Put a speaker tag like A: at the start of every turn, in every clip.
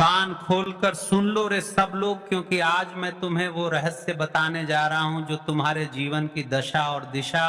A: कान खोलकर सुन लो रे सब लोग, क्योंकि आज मैं तुम्हें वो रहस्य बताने जा रहा हूं जो तुम्हारे जीवन की दशा और दिशा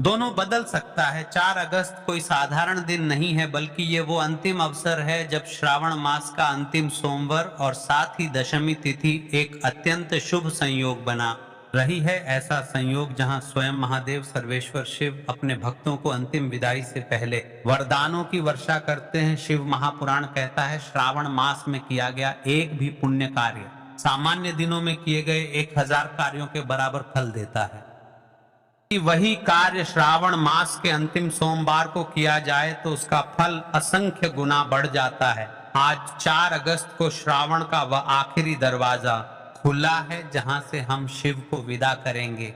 A: दोनों बदल सकता है। 4 अगस्त कोई साधारण दिन नहीं है, बल्कि ये वो अंतिम अवसर है जब श्रावण मास का अंतिम सोमवार और साथ ही दशमी तिथि एक अत्यंत शुभ संयोग बना रही है। ऐसा संयोग जहां स्वयं महादेव सर्वेश्वर शिव अपने भक्तों को अंतिम विदाई से पहले वरदानों की वर्षा करते हैं। शिव महापुराण कहता है श्रावण मास में किया गया एक भी पुण्य कार्य सामान्य दिनों में किए गए 1000 कार्यों के बराबर फल देता है। वही कार्य श्रावण मास के अंतिम सोमवार को किया जाए तो उसका फल असंख्य गुना बढ़ जाता है। आज 4 अगस्त को श्रावण का वह आखिरी दरवाजा खुला है जहां से हम शिव को विदा करेंगे।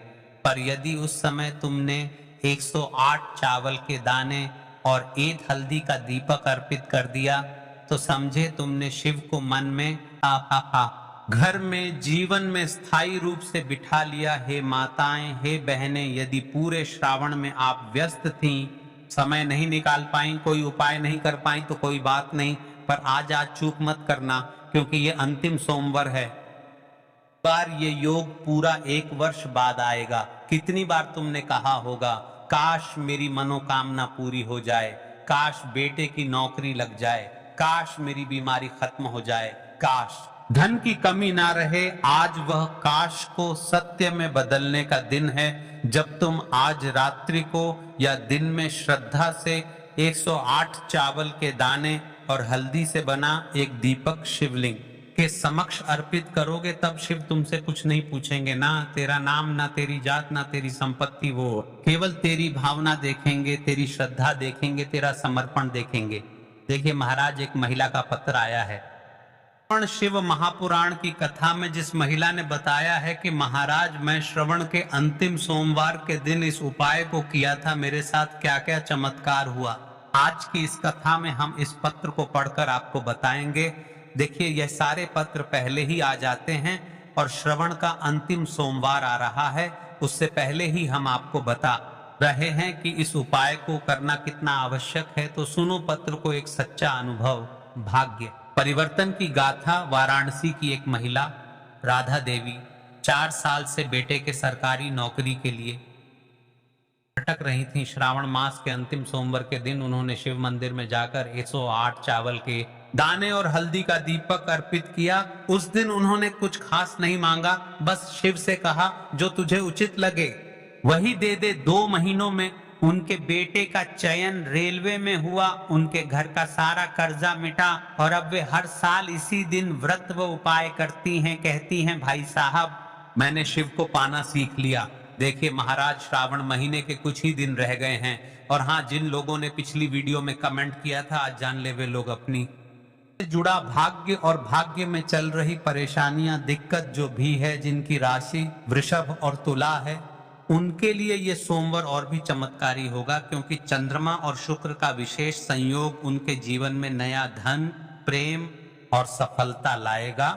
A: पर यदि उस समय तुमने 108 चावल के दाने और 1 हल्दी का दीपक अर्पित कर दिया तो समझे तुमने शिव को मन में घर में जीवन में स्थायी रूप से बिठा लिया। हे माताएं, हे बहनें, यदि पूरे श्रावण में आप व्यस्त थीं, समय नहीं निकाल पाई, कोई उपाय नहीं कर पाई तो कोई बात नहीं, पर आज चूक मत करना क्योंकि ये अंतिम सोमवार है। बार ये योग पूरा 1 वर्ष बाद आएगा। कितनी बार तुमने कहा होगा काश मेरी मनोकामना पूरी हो जाए, काश बेटे की नौकरी लग जाए, काश मेरी बीमारी खत्म हो जाए, काश धन की कमी ना रहे। आज वह काश को सत्य में बदलने का दिन है जब तुम आज रात्रि को या दिन में श्रद्धा से 108 चावल के दाने और हल्दी से बना एक दीपक शिवलिंग के समक्ष अर्पित करोगे। तब शिव तुमसे कुछ नहीं पूछेंगे, ना तेरा नाम, ना तेरी जात, ना तेरी संपत्ति, वो केवल तेरी भावना देखेंगे, तेरी श्रद्धा देखेंगे, तेरा समर्पण देखेंगे। देखिए महाराज, एक महिला का पत्र आया है। शिव महापुराण की कथा में जिस महिला ने बताया है कि महाराज मैं श्रवण के अंतिम सोमवार के दिन इस उपाय को किया था, मेरे साथ क्या क्या चमत्कार हुआ, आज की इस कथा में हम इस पत्र को पढ़कर आपको बताएंगे। देखिए यह सारे पत्र पहले ही आ जाते हैं और श्रवण का अंतिम सोमवार आ रहा है, उससे पहले ही हम आपको बता रहे हैं कि इस उपाय को करना कितना आवश्यक है। तो सुनो पत्र को, एक सच्चा अनुभव, भाग्य परिवर्तन की गाथा। वाराणसी की एक महिला राधा देवी 4 साल से बेटे के सरकारी नौकरी के लिए भटक रही थी। श्रावण मास के अंतिम सोमवार के दिन उन्होंने शिव मंदिर में जाकर 108 चावल के दाने और हल्दी का दीपक अर्पित किया। उस दिन उन्होंने कुछ खास नहीं मांगा, बस शिव से कहा जो तुझे उचित लगे वही दे दे। 2 महीनों में उनके बेटे का चयन रेलवे में हुआ, उनके घर का सारा कर्जा मिटा और अब वे हर साल इसी दिन व्रत व उपाय करती हैं। कहती हैं भाई साहब मैंने शिव को पाना सीख लिया। देखिए महाराज, श्रावण महीने के कुछ ही दिन रह गए हैं। और हाँ, जिन लोगों ने पिछली वीडियो में कमेंट किया था, आज जान ले वे लोग अपनी जुड़ा भाग्य और भाग्य में चल रही परेशानियां, दिक्कत जो भी है, जिनकी राशि वृषभ और तुला है, उनके लिए ये सोमवार और भी चमत्कारी होगा, क्योंकि चंद्रमा और शुक्र का विशेष संयोग उनके जीवन में नया धन, प्रेम और सफलता लाएगा।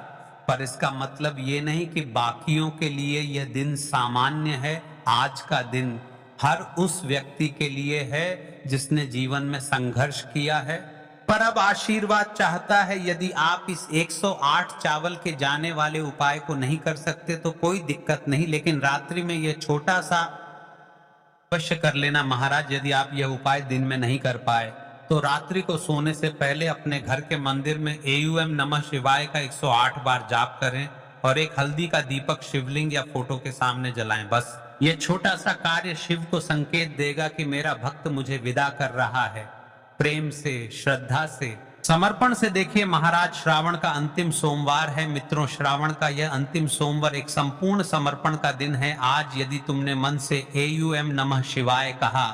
A: पर इसका मतलब ये नहीं कि बाकियों के लिए यह दिन सामान्य है। आज का दिन हर उस व्यक्ति के लिए है जिसने जीवन में संघर्ष किया है, पर अब आशीर्वाद चाहता है। यदि आप इस 108 चावल के जाने वाले उपाय को नहीं कर सकते तो कोई दिक्कत नहीं, लेकिन रात्रि में यह छोटा सा अवश्य कर लेना महाराज। यदि आप यह उपाय दिन में नहीं कर पाए तो रात्रि को सोने से पहले अपने घर के मंदिर में एयूएम नमः शिवाय का 108 बार जाप करें और एक हल्दी का दीपक शिवलिंग या फोटो के सामने जलाएं। बस ये छोटा सा कार्य शिव को संकेत देगा कि मेरा भक्त मुझे विदा कर रहा है। प्रेम से, श्रद्धा से, समर्पण से। देखिए महाराज, श्रावण का अंतिम सोमवार है मित्रों। श्रावण का यह अंतिम सोमवार एक संपूर्ण समर्पण का दिन है। आज यदि तुमने मन से एयूएम नमः शिवाय कहा,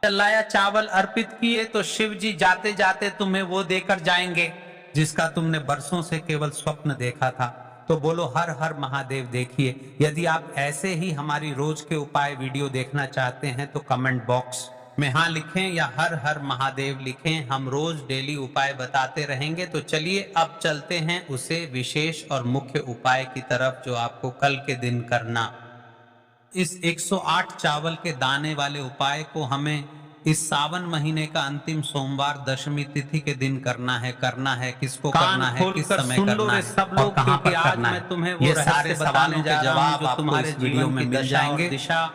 A: चलाया चावल अर्पित किए, तो शिव जी जाते जाते तुम्हें वो देकर जाएंगे जिसका तुमने बरसों से केवल स्वप्न देखा था। तो बोलो हर हर महादेव। देखिए, यदि आप ऐसे ही हमारी रोज के उपाय वीडियो देखना चाहते हैं तो कमेंट बॉक्स में हाँ लिखें या हर हर महादेव लिखें। हम रोज डेली उपाय बताते रहेंगे। तो चलिए अब चलते हैं उसे विशेष और मुख्य उपाय की तरफ जो आपको कल के दिन करना। इस 108 चावल के दाने वाले उपाय को हमें इस सावन महीने का अंतिम सोमवार दशमी तिथि के दिन करना है किसको करना है, किस समय करना है, सब लोग, क्योंकि आज मैं तुम्हें वो सारे सवालों के जवाब जो तुम्हारे वीडियो में मिल जाएंगे।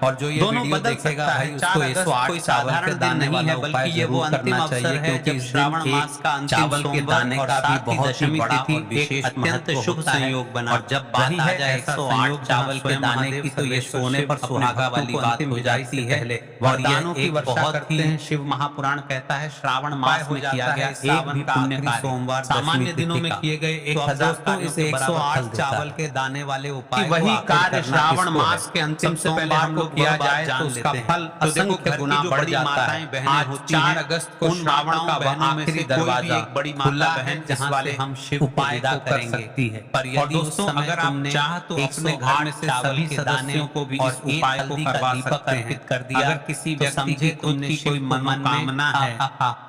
A: और जो ये वीडियो देखेगा भाई उसको 108 चावल के दाने नहीं है, बल्कि ये वो अंतिम अवसर है जब श्रावण मास का चावल के दाने का भी बहुत ही बड़ा और विशेष अत्यंत शुभ संयोग बना। और जब बात आ जाए 108 चावल के दाने की तो ये सोने पर सुहागा वाली बात हो जाती है। वरदानों की वर्षा करते हैं। शिव महापुराण कहता है श्रावण मास में किया गया एक भी पुण्य कार्य सोमवार सामान्य दिनों में किए गए 1000 कार्यों से 108 चावल के दाने वाले उपाय वही कार्य श्रावण मास के अंतिम से पहले हम लोग किया जाए तो उसका फल असंख्य गुना बढ़ जाता है। आज 4 अगस्त को श्रावण का आखिरी दरवाजा बड़ी माता बहन जिस वाले हम शिव उपाय कर सकती है। पर यदि दोस्तों अगर आप चाह तो अपने घर में से सभी सदस्यों को भी इस उपाय को करवा सकते हैं। कर दिया अगर किसी व्यक्ति की उनकी कोई मनोकामना है,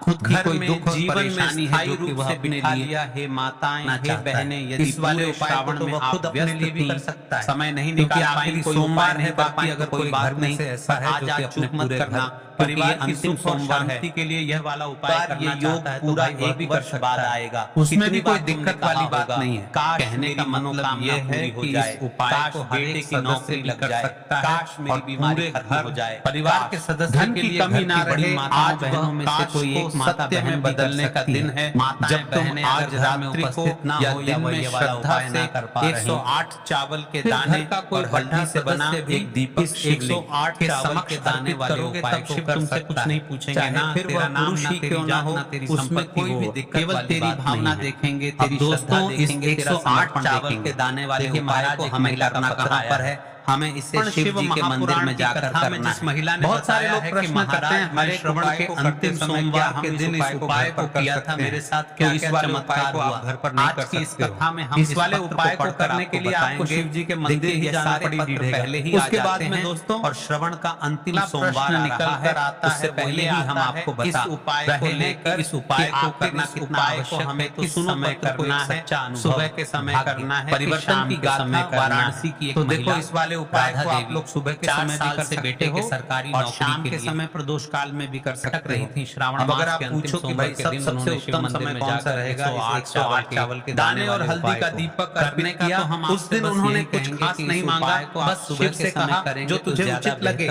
A: खुद की कोई दुख जीवन में स्थायी रूप से बिठा लिया, हे माताएं हे बहनें, यदि इस वाले श्रावण में खुद अपने लिए भी कर सकता है। समय नहीं निकाल पाएंगे, सोमवार है, बाकी अगर कोई घर नहीं से ऐसा है जो कि अपने पूरे करना परिवार की सुख सोमवार है के लिए यह वाला उपाय करना चाहता है तो एक वर्ष बाद आएगा, उसमें भी कोई दिक्कत वाली बात नहीं है। कहने का मतलब यह है कि इस उपाय को बेटे की नौकरी लग जाए, काश मेरी बीमारी खत्म हो जाए, परिवार के सदस्य के लिए कमी ना रहे। आज बहनों में से कोई एक माता बहन बदलने का दिन है जब तुम आज रात्रि को या दिन में श्रद्धा से 108 चावल के दाने का कोई हल्दी से बना एक दीपक 108 चावल के दाने वाले उपाय तुमसे कुछ नहीं पूछेंगे ना, तेरा नाम ना तेरी जात ना तेरी संपत्ति कोई भी दिक्कत, केवल तेरी भावना देखेंगे, तेरी श्रद्धा देखेंगे, तेरा 108 चावल के दाने वाले उपाय को हमें करना कहाँ पर है, हमें इसे शिव जी के मंदिर में जाकर करना है। महिला ने बहुत सारे लोग प्रश्न करते हैं हमारे श्रवण के अंतिम सोमवार के दिन इस उपाय को किया था मेरे साथ, क्या इस वाले उपाय को आप घर पर नहीं कर सकते हो। में हम इस वाले उपाय को करने के लिए आपको शिव जी के मंदिर ही जाना पड़ेगा, पहले ही उसके बाद में दोस्तों। और श्रवण का अंतिम सोमवार निकल कर आता है, उससे पहले ही हम आपको बता उपाय को लेकर इस उपाय को करना कितना आवश्यक हमें तो समय करना है, सुबह के समय करना है, परिवर्तन की गाथा वाराणसी की एक देखो इस वाले उपाय को आप लोग सुबह के समय भी कर सकते हो और शाम के समय प्रदोष काल में भी कर सकते हो। थी श्रावण अगर आप पूछो कि भाई सबसे उत्तम समय कौन सा रहेगा, 108 चावल के दाने और हल्दी का दीपक करने का, तो हम उस दिन उन्होंने कुछ खास नहीं मांगा, बस सुबह से कहा जो तुझे उचित लगे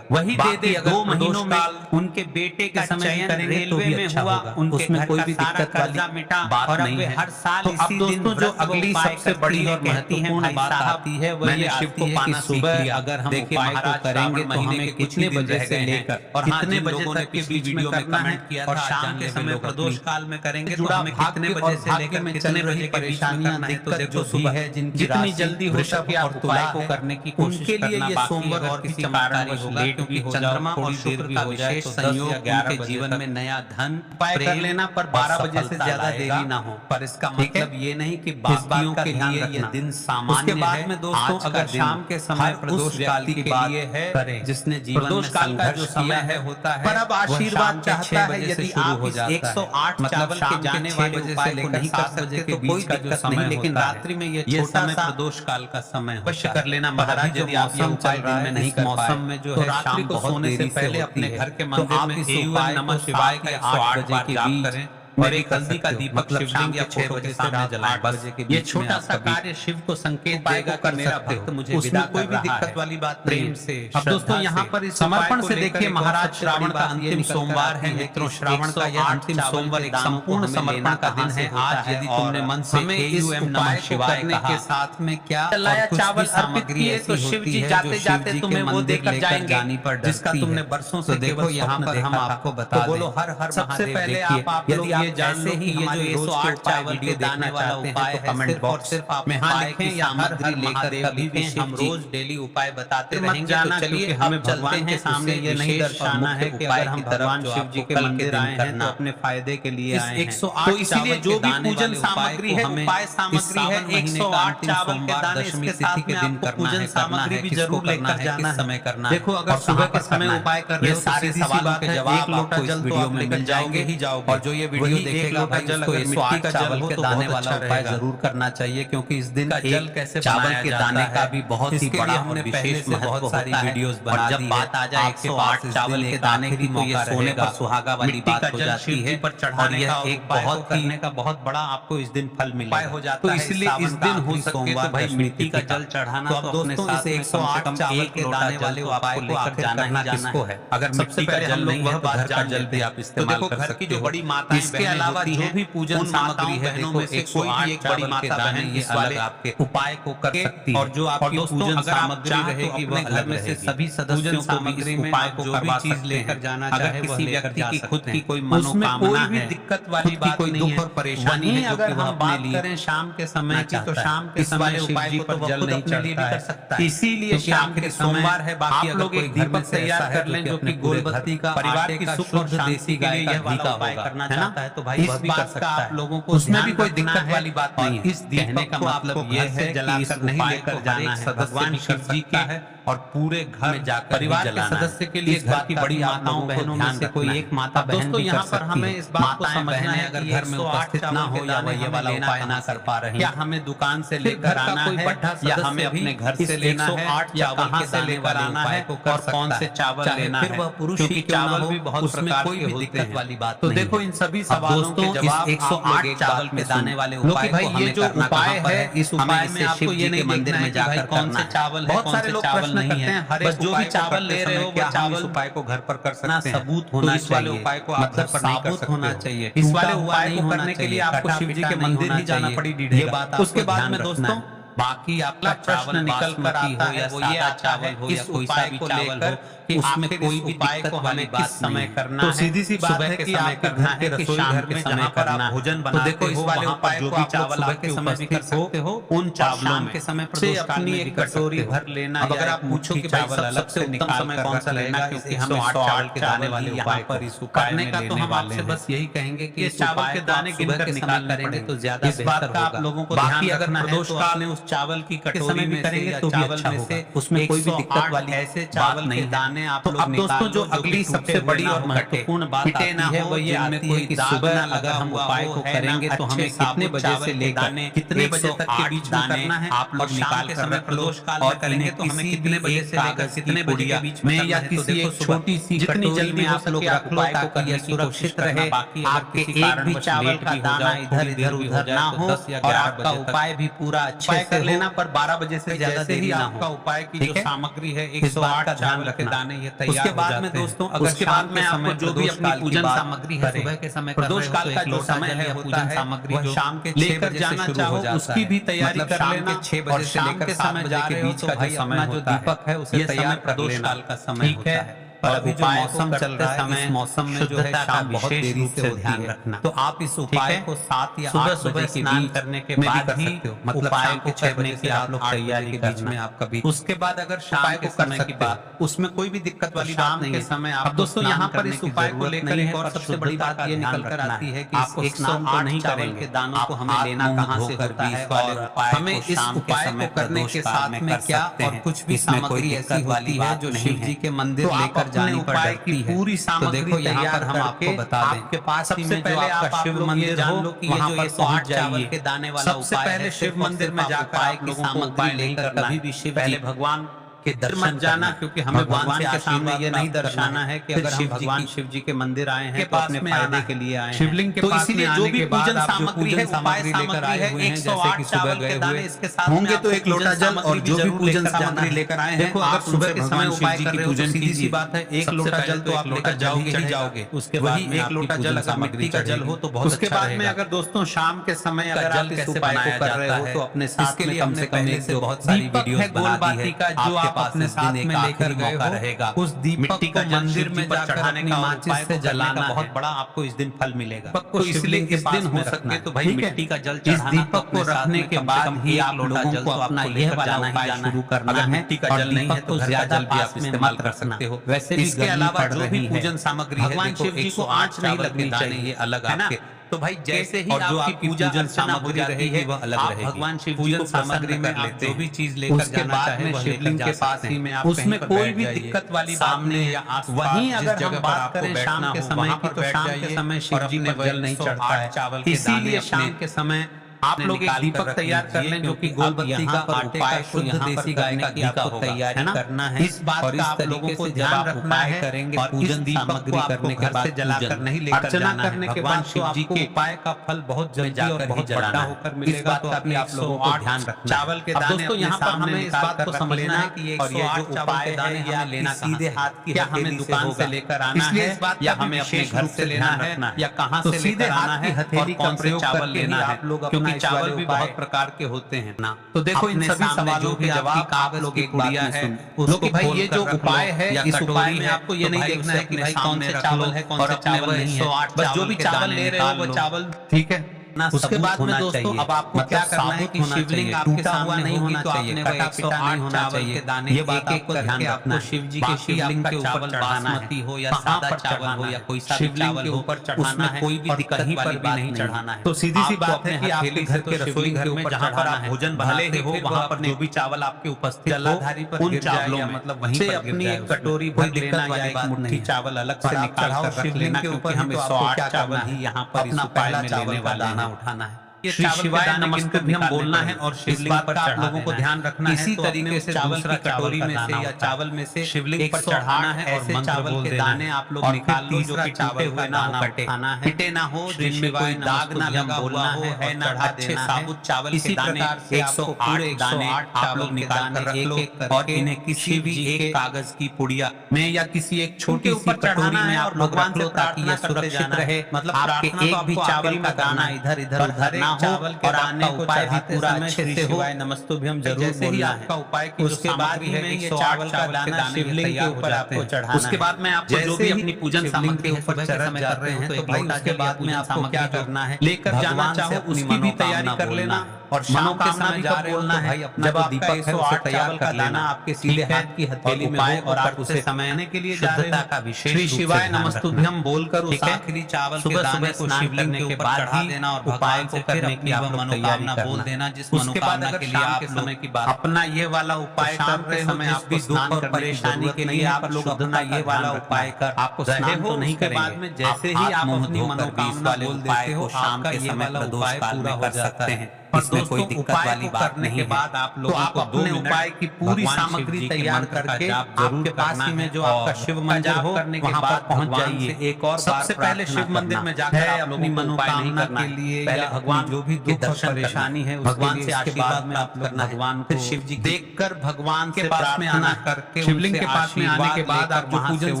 A: वही दे दे। 2 महीनों में उनके बेटे का चयन रेलवे में हुआ, उनके घर कोई भी दिक्कत वाली मिटा बात नहीं है। हर साल इसी दिन जो अगली सबसे बड़ी और महत्वपूर्ण बात आती है वो ये शिव को पाना सुबह अगर हम उपाय को करेंगे तो हमें कितने बजे से लेकर और कितने बजे तक के बीच में करना है, और शाम के समय प्रदोष काल में करेंगे तो हमें कितने बजे से लेकर कितने बजे परेशानियां दिक्कत जो सुबह है जितनी जल्दी हो सके आप उपाय को करने की कोशिश करना। ये सोमवार और किसी चमत्कारी होगा क्योंकि चंद्रमा और शुक्र का विशेष संयोग उनके जीवन में नया धन उपाय कर लेना, पर 12 बजे से ज्यादा देरी ना हो। पर इसका मतलब ये नहीं कि बाकियों के लिए ये दिन सामान्य है। उसके बाद में दोस्तों अगर शाम के समय प्रदोष व्यक्ति के लिए है जिसने जीवन में संघर्ष किया है होता है, पर अब आशीर्वाद चाहता है। यदि आप 108 चावल के जाने वाले उपाय को नहीं कर सकते तो कोई दिक्कत नहीं, लेकिन रात्रि में ये छोटा सा प्रदोष काल का समय अवश्य कर लेना महाराज। यदि आप ये उपाय दिन में नहीं कर पाए में जो है रात्रि को सोने से पहले अपने घर के मंदिर में एवं नमः शिवाय का 108 बार जाप करें और एक हल्दी का दीपक शिवलिंग या 6 बजे सामने जलाएं। बस ये छोटा सा कार्य शिव को संकेत देगा कि मेरा भक्त मुझे विदा कर रहा है। कोई भी दिक्कत वाली बात प्रेम से। अब दोस्तों यहाँ पर इस समर्पण से देखिए महाराज श्रावण का अंतिम सोमवार है मित्रों। श्रावण का यह अंतिम सोमवार एक संपूर्ण समर्पण का दिन है। आज यदि तुमने मन से एयूएम नमः शिवाय के साथ में क्या लाया चावल अर्पित किए तो शिव जी जाते जाते तुम्हें वो देकर जाएंगे जिसका तुमने बरसों से देखो यहाँ पर हम आपको बता बोलो हर हर। सबसे पहले आप लोग ये जानते ही ये जो 108 चावल के दाने वाला उपाय है कमेंट बॉक्स में हाँ लिखें या सामग्री लेकर कभी भी हम रोज डेली उपाय बताते रहेंगे। तो चलिए हमें चलते हैं सामने। ये नहीं दर्शाना है कि अगर हम भगवान शिव जी के मंदिर आए हैं तो अपने फायदे के लिए आए हैं। तो इसीलिए जो भी पूजन सामग्री है उपाय सामग्री है 108 चावल के दाने, इसके साथ में आपको पूजन सामग्री भी जरूर लेकर जाना है। करना देखो अगर सुबह के समय उपाय कर रहे हो सारे सवालों के जवाब एक लोटा जल तो आप लेकर जाओगे ही जाओगे। और जो ये वीडियो वीडियो देखेगा भाई उसको 108 चावल के दाने वाला उपाय जरूर करना चाहिए, क्योंकि इस दिन जल कैसे चावल के दाने का भी बहुत ही बड़ा और विशेष बहुत सारी वीडियोस बना दी है। जब बात आ जाए 108 चावल के दाने की तो ये सोने पर सुहागा वाली बात हो जाती है और यह एक बहुत करने का बहुत बड़ा आपको इस दिन फल मिलेगा हो जाता है। तो इसलिए इस दिन हो सके तो भाई मिट्टी का जल चढ़ाना। तो अब दोस्तों इस 108 चावल के दाने वाले उपाय को लेकर जाना ही जाना है। अगर सबसे पहले हम लोग वह बात जान जल भी आप इस्तेमाल कर सकते हो। जो बड़ी माता इसके अलावा जो भी पूजन सामग्री है देखो 108 बड़ी माता बहन इस वाले आपके उपाय को कर सकती है। और जो आपकी पूजन सामग्री रहेगी वह घर में से सभी सदस्यों को भी उपाय को जो भी चीज लेकर जाना चाहे किसी व्यक्ति की खुद की कोई मनोकामना है, दिक्कत वाली बात नहीं है, परेशानी है, अगर हम बात करें शाम के समय की तो शाम के समय उपाय को तो जल नहीं चढ़ता है। इसीलिए शाम के सोमवार है, बाकी अगर कोई दीपक तैयार कर लें जो कि गोलबत्ती का परिवार की सुख और शांति के लिए यह वाला उपाय करना चाहता है तो भाई इस बात का आप लोगों को उसमें भी कोई दिक्कत वाली बात नहीं है। इस कहने का मतलब यह है कि इस नहीं लेकर जाना है, भगवान शिव जी का है और पूरे घर में जाकर परिवार के सदस्य के लिए घर की बड़ी माताओं बहनों में से कोई एक माता बहन दोस्तों यहाँ पर हमें इस बात को समझना है अगर घर में उपस्थित ना हो या ये वाला उपाय ना कर पा रहे हैं, क्या हमें दुकान से लेकर आना है या हमें अपने घर से लेना है या कहाँ से लेकर आना है और कौन से चावल लेना है, फिर वह पुरुष की चावल भी बहुत प्रकार के होते हैं वाली बात। तो देखो इन सभी सवालों के जवाब 108 चावल के दाने वाले उपाय को हमें करना कहाँ पर है। इस उपाय में आपको ये नहीं मंदिर में जाकर कौन से चावल है कौन से चावल नहीं है, बस जो भी चावल ले रहे हो वो चावल उपाय को घर पर कर सकते हैं। सबूत होना चाहिए, इस वाले उपाय को आप घर पर नहीं कर सकते होना चाहिए। इस वाले उपाय को करने के लिए आपको शिव जी के मंदिर ही जाना पड़ी ये बात। उसके बाद में दोस्तों बाकी आपका प्रश्न निकल कर आता है वो ये आता है इस उपाय को लेकर कि उसमें कोई भी उपाय को हमें किस समय करना है। तो सीधी सी बात है कि आपके घर के रसोई घर में जहां पर आप भोजन बनाते हो वाले उपाय को आप चावल के समय भी कर सकते हो, उन चावलों में के समय प्रदोष काल में एक कटोरी भर लेना। अगर आप पूछो कि चावल अलग से उत्तम समय कौन सा लेना क्योंकि हम 108 के दाने वाले उपाय पर इस उपाय में तो हम आपसे बस यही कहेंगे कि चावल के दाने गिनकर निकाल करेंगे तो ज्यादा बेहतर होगा। आप लोगों को बाकी अगर प्रदोष काल में उस चावल की कटोरी में करेंगे तो चावल में से उसमें कोई भी दिक्कत वाली ऐसे चावल नहीं दाने आप लोग। अब दोस्तों जो अगली सबसे बड़ी और महत्वपूर्ण बात आती है वो ये आती है कि सुबह अगर हम उपाय को करेंगे तो हमें कितने बजे से लेकर कितने बजे तक के बीच में करना है आप लोग निकाल के समय प्रदोष काल में करेंगे तो हमें कितने बजे से लेकर कितने बजे के बीच में या किसी एक छोटी सी कटोरी में आप लोग रख लो ताकि ये सुरक्षित रहे, आपके एक भी चावल का दाना इधर इधर उधर ना हो और आपका उपाय भी पूरा अच्छे से लेना। पर 12 बजे से ज्यादा देरी ना हो। आपका उपाय की जो सामग्री है 108 चावल के दाने ये तैयार उसके बाद में दोस्तों अगर उसके बाद में आपको जो भी अपनी पूजन सामग्री है सुबह के समय प्रदोष काल का जो समय है होता है सामग्री जो शाम के 6 बजे जाना चाहो उसकी भी तैयारी कर लेना। 6 बजे से लेकर 7 बजे के बीच का जो समय जो दीपक है उसे तैयार प्रदोष काल का समय होता है। पर अभी जो मौसम चल रहा है इस मौसम में जो है शाम बहुत देरी से ध्यान रखना। तो आप इस उपाय को 7 या 8 बजे स्नान करने के बाद कर सकते हो, मतलब उपाय को करने से आप लोग तैयारी के बीच में आप कभी उसके बाद अगर शाम को करने की बात उसमें कोई भी दिक्कत वाली बात नहीं है समय। अब दोस्तों यहाँ पर इस उपाय को लेकर एक और सबसे बड़ी बात ये निकल कर आती है कि आप एक स्नान तो नहीं करेंगे, दानों को हमें लेना कहाँ से होता है और हमें इस उपाय को करने के साथ में क्या और कुछ भी सामग्री ऐसी होती है जो शिव जी के मंदिर लेकर जानी पड़ती है। पूरी सामग्री देखो यहाँ पर हम आपको बता दें आपके पास सबसे पहले आपका शिव मंदिर जान लो कि वहाँ पर 108 चावल के दाने वाला उपाय है। शिव मंदिर में जाकर आप लोगों को उपाय लेकर कभी भी शिव पहले भगवान के दर्शन जाना क्योंकि हमें भगवान के सामने ये नहीं दर्शाना है कि अगर हम भगवान शिव जी के मंदिर आए हैं तो अपने फायदे के लिए आए हैं शिवलिंग के पास में आने के बाद आप जो पूजन सामग्री लेकर आए हुए हैं जैसे कि सुबह गए हुए होंगे तो एक लोटा जल और जो भी पूजन सामग्री लेकर आए हैं देखो अगर सुबह के समय उपाय कर रहे हो तो सीधी सी बात है एक लोटा जल तो आप लेकर जाओगे ही जाओगे। उसके बाद एक लोटा जल अगर मिट्टी का जल हो तो बहुत उसके बाद में अगर दोस्तों शाम के समय अगर आप इस उपाय को कर रहे हो तो अपने साथ में कम से कम से बहुत सारी वीडियोस बना दी है जो आप अपने साथ में लेकर गए हो रहेगा। उस दीपक को मंदिर में जाकर चढ़ाने का माचिस से जलाना बहुत बड़ा आपको इस दिन फल मिलेगा। तो इसलिए इस दिन हो सके तो भाई मिट्टी का जल चढ़ाना इस दीपक को रखने के बाद ही आप लोगों को अपना यह वाला उपाय शुरू करना है। मिट्टी का जल नहीं है तो ज्यादा जल भी आप इस्तेमाल कर सकते हो। वैसे इसके अलावा जो भी पूजन सामग्री है भगवान शिव जी को आंच नहीं लगनी चाहिए, ये अलग आपके तो भाई जैसे ही
B: और जो
A: आपकी पूजा अर्चना हो जाती है
B: वह अलग रहेगी।
A: भगवान शिव जी
B: पूजन
A: को
B: सामग्री में आप जो भी चीज लेकर
A: उसके
B: जाना
A: बाद
B: चाहे
A: में
B: वह
A: शिवलिंग
B: लेकर
A: के
B: जा
A: पास
B: सकते
A: ही
B: हैं।
A: में आप
B: उसमें
A: कहीं पर
B: कोई
A: बैठ
B: भी
A: जाइए।
B: दिक्कत वाली बात
A: सामने
B: नहीं है।
A: या आसपास
B: वहीं
A: जिस
B: अगर
A: जगह
B: हम
A: पर
B: बात
A: आपको
B: करें
A: बैठना
B: शाम के
A: हो,
B: समय
A: वहां
B: की,
A: पर
B: तो
A: बैठ
B: शाम के
A: जाइए
B: समय
A: और
B: शिव जी
A: अपने
B: पर जल नहीं
A: 108
B: चढ़ता है।
A: चावल के दाने
B: इसीलिए शाम
A: अपने
B: के समय आप लोग एक
A: निकाल कर
B: दीपक
A: रख
B: तैयार कर
A: लीजिए,
B: लें, जो कि
A: क्योंकि
B: गोलबत्ती
A: अब
B: का
A: यहाँ पर
B: आटे
A: उपाय
B: का
A: तो
B: शुद्ध
A: यहाँ पर
B: देसी गाय
A: करने
B: का
A: की
B: घी
A: आपको
B: का होगा,
A: तैयारी
B: है ना?
A: करना है।
B: इस बात
A: और
B: का
A: इस
B: आप लोगों
A: तरीके
B: को
A: से जब
B: ध्यान
A: आप
B: रखना
A: उपाय
B: है।
A: करेंगे,
B: और इस
A: पूजन
B: दीपक को
A: सामग्री
B: आपको
A: करने के
B: घर
A: बाद
B: से जलाकर
A: पूजन
B: नहीं लेकर
A: अर्चना
B: जाना है।
A: करने के
B: भगवान
A: बाद
B: शिव जी
A: आपको
B: के
A: उपाय का फल बहुत जल्दी
B: जाकर
A: और
B: ही
A: बहुत
B: जलाना
A: बड़ा
B: है।
A: होकर
B: इस
A: मिलेगा।
B: बात
A: तो
B: का
A: अपने
B: भी आप लोगों को
A: 108
B: ध्यान रखना है।
A: चावल के
B: अब
A: दाने
B: दोस्तों
A: अपने
B: यहाँ पर
A: सामने
B: हमें इस
A: निकाल
B: बात
A: कर
B: को
A: रख
B: समझना
A: लेना
B: है कि ये
A: और ये
B: 108
A: जो
B: चावल
A: उपाय
B: के दाने
A: है ये
B: हमें
A: आपकी
B: लेना
A: सीधे
B: कहाँ
A: हाथ की
B: क्या हमें
A: हथेली
B: दुकान
A: होगा।
B: से लेकर आना
A: इसलिए
B: है
A: इस बात
B: या
A: का भी
B: हमें अपने
A: विशेष
B: घर
A: रूप
B: से
A: लेना
B: ध्यान
A: है
B: रखना है
A: या कहाँ
B: तो
A: से
B: सीधे
A: लेकर आना
B: हाथ की
A: है
B: हथेली
A: और
B: का
A: कौन से
B: प्रयोग
A: चावल
B: करके
A: लेना
B: ही
A: है,
B: आप लोग
A: क्योंकि
B: अपना इस
A: चावल
B: वाले
A: भी
B: उपाय
A: बहुत प्रकार के होते हैं ना।
B: तो देखो इन
A: अपने
B: सभी
A: सामने
B: सवालों
A: जो
B: के
A: भी आपकी
B: जवाब आप
A: कागज
B: लोग
A: की
B: एक बात
A: पुड़िया
B: में
A: है
B: सुन लो
A: उसको
B: कि भाई
A: खोल
B: ये
A: कर
B: जो
A: रख लो,
B: उपाय है,
A: या
B: इस उपाय
A: कटोरी
B: में
A: है
B: आपको ये
A: तो
B: नहीं
A: भाई
B: देखना
A: उसे
B: है कि
A: अपने
B: भाई कौन
A: सामने
B: से
A: रख
B: चावल
A: लो
B: है, कौन
A: और
B: से
A: अपने
B: चावल नहीं है।
A: 108
B: बस जो भी
A: के
B: चावल
A: दाने
B: ले रहे हो
A: निकाल
B: वो
A: लो।
B: चावल ठीक है। उसके बाद में दोस्तों अब आपको क्या करना है कि शिवलिंग आपके सामने नहीं होगी तो आपने वह 108 चावल के दाने ये बात आपको ध्यान रखना है। शिव जी के शिवलिंग के ऊपर चढ़ाना है, हो या सादा चावल हो या कोई सा चावल हो, ऊपर चढ़ाना है, कोई भी दिक्कत वाली बात नहीं चढ़ाना है।
A: तो सीधी सी बात है कि
B: आपके घर के रसोई घर में जहाँ पर आप भोजन बनाते हो वहाँ पर जो भी चावल आपके उपस्थित
A: जलाधारी पर
B: उन
A: गिर जाए
B: चावलों
A: या
B: में
A: मतलब वहीं
B: से
A: पर
B: अपनी
A: गिर
B: एक
A: जाए
B: कटोरी
A: उसमें।
B: भर लेना या एक मुट्ठी चावल अलग से निकाल कर रख लेना, क्योंकि हमें 108 चावल ही यहाँ पर अपना पहला चावल का दाना उठाना है।
A: श्री शिवाय नमस्तुभ्यम बोलना है और शिवलिंग पर
B: आप लोगों को ध्यान रखना है।
A: इसी
B: तो
A: तरीके से
B: चावल की कटोरी में से या चावल में से शिवलिंग पर चढ़ाना है और चावल के दाने आप लोग निकाल लो जो कि टूटे हुए ना हो, खाना है, मिटे ना हो, जिनमें कोई दाग ना लगा हुआ हो, है ना, अच्छे साबुत चावल के दाने 108 दाने आप लोग निकाल कर रख लो और इन्हें किसी भी एक कागज की पुड़िया में या किसी एक छोटी सी कटोरी में आप लोग रख लो ताकि यह सुरक्षित रहे। मतलब आपके एक भी चावल का दाना इधर इधर उधर ना हो और आपका उपाय भी पूरा अच्छे से हो। नमस्तुभ्यम जरूर बोलना है। आपका उपाय की उसके बाद ही में ये चावल का दाना शिवलिंग के ऊपर आपको चढ़ाना है। उसके बाद में आपको जो भी अपनी पूजन सामग्री के ऊपर चढ़ जाते हैं तो भाई उसके बाद में आपको क्या करना है, लेकर जाना चाहो उसकी भी तैयारी कर लेना और मनोकामना भी कब बोलना है जब आपका 108 चावल का दाना आपके सीधे हाथ की हथेली में हो और आप उसे समयने के लिए जा रहे हो। श्री शिवाय नमस्तुभ्यम बोलकर उस आखिरी चावल के दाने को शिवलिंग के ऊपर चढ़ा देना और भगवान को करने की आप मनोकामना बोल देना जिस मनोकामना के लिए आप समय की बात अपना ये वाला उपाय कर रहे समय आपको स्नान और परेशानी के लिए आप लोग अपना ये वाला उपाय कर आपको स्नान तो नहीं करेंगे। बाद में जैसे ही आप अपनी मनोकामना बोल देते हो शाम के समय प्रदोष काल में कर सकते हैं। इसमें कोई दिक्कत वाली बात नहीं है। बाद आप लोगों को अपने उपाय की पूरी सामग्री तैयार करके आपके पास ही में जो आपका शिव मंदिर हो वहां पर पहुंच जाइए। एक और सबसे पहले शिव मंदिर में जाकर अपनी मनोकामना के लिए पहले भगवान जो भी दुख और परेशानी है भगवान से आशीर्वाद में आप करना भगवान को शिव जी देखकर भगवान के पास में आना करके शिवलिंग के पास में आने के बाद आप जो पूजन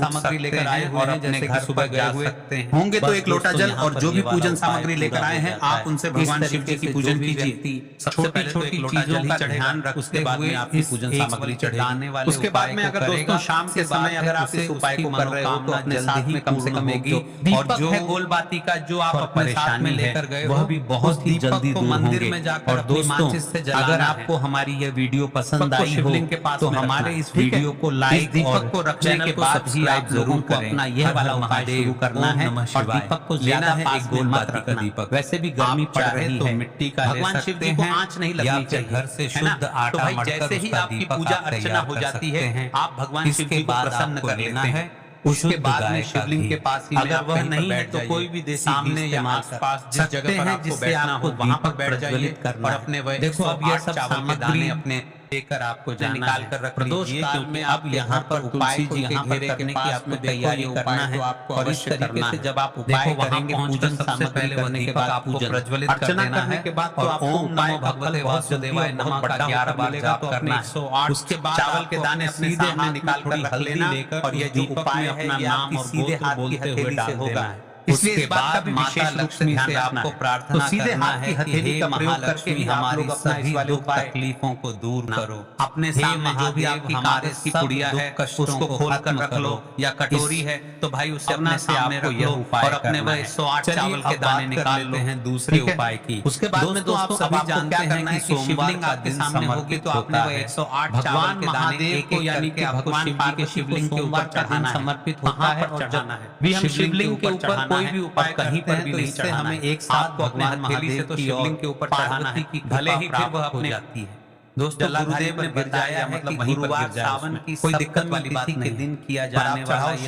B: सामग्री लेकर आए हुए हैं जैसे कि सुबह गए हुए होंगे तो एक लोटा जल और जो भी पूजन सामग्री लेकर आए हैं आप उनसे भगवान शिव जी की पूजन कीजिए। छोटी छोटी चीजों का ध्यान रख उसके बाद में आपकी पूजन सामग्री चढ़ाने वाले उसके बाद में अगर दोस्तों शाम के समय अगर आप इस उपाय को कर रहे हो तो अपने साथ में कम से कम होगी और जो है गोलबाती का जो आप अपने साथ में लेकर गए वह भी बहुत ही जल्दी दूर मंदिर में जाकर और दोस्तों अगर आपको हमारी यह वीडियो पसंद आई हो तो हमारे इस वीडियो को लाइक दीपक को रखने के बाद सब्सक्राइब जरूर करें। अपना यह वाला उपाय शुरू करना है और दीपक को लेना है एक गोलबाती का दीपक। वैसे भी गर्मी पड़ रही है मिट्टी का भगवान शिव जी को आंच नहीं लगनी चाहिए घर से शुद्ध आटा मढ़कर जैसे ही आपकी पूजा अर्चना हो जाती है आप भगवान शिव जी को प्रसन्न कर लेना है। उसके बाद में शिवलिंग के पास ही अगर वह नहीं है तो कोई भी देसी सामने या आसपास जिस जगह पर आपको बैठना हो वहां पर बैठ जाइए और अपने वह देखो अब यह सब सामग्री अपने लेकर आपको निकाल कर रख लीजिए क्योंकि अब यहाँ पर उपाय को यहाँ पर करने की आपको तैयारी करना है और इस तरीके से जब आप उपाय करेंगे पूजन सबसे पहले करने के बाद आपको प्रज्वलित अर्चना करने के बाद तो आपको उपाय भगवते वासुदेवाय नमः का 11 बार जाप करना है। 108 उसके बाद चावल के दाने अपने सामने निकाल कर रख लेना और ये जो उपाय है अपना नाम और सीधे हाथ की हथेली से होगा। इसलिए इस बात का भी विशेष रूप से ध्यान आपको प्रार्थना करना है कि हे महालक्ष्मी हमारी सभी दुख तकलीफों को दूर करो। अपने सामने जो भी आपकी हमारे की पुड़िया है उसको खोल कर रख लो या कटोरी है तो भाई उसे अपने सामने रख लो और अपने वह 108 चावल के दाने निकाल लेते हैं दूसरे उपाय की। उसके बाद में दोस्तों आप सभी जानते हैं कि शिवलिंग आपके सामने होगी तो आपने वह 108 चावल के दाने को यानी कि भगवान शिव जी के शिवलिंग के ऊपर चढ़ाना समर्पित होता है और चढ़ाना है। हम शिवलिंग के ऊपर
A: कोई भी उपाय
B: कहीं पर भी नहीं
A: इससे
B: चढ़ाना
A: हमें
B: है।
A: एक साथ
B: आपको अपने
A: भगवान
B: हथेली से तो
A: महादेव की
B: शिवलिंग
A: और
B: के ऊपर चढ़ाना है,
A: पार्वती की
B: भले ही
A: कृपा
B: फिर वह
A: प्राप्त हो
B: अपने
A: जाती है।
B: दोस्तों
A: जलाधारी
B: गुरुदेव ने
A: पर गिर जाए
B: बताया
A: या
B: मतलब
A: मतलब
B: वहीं पर गिर
A: गुरुवार
B: जाए
A: सावन
B: उसमें।
A: की
B: कोई दिक्कत
A: सप्तमी
B: वाली बात
A: तिथि के
B: नहीं है।
A: दिन किया
B: पर आप
A: जाने
B: चढ़ाओ
A: वाला ये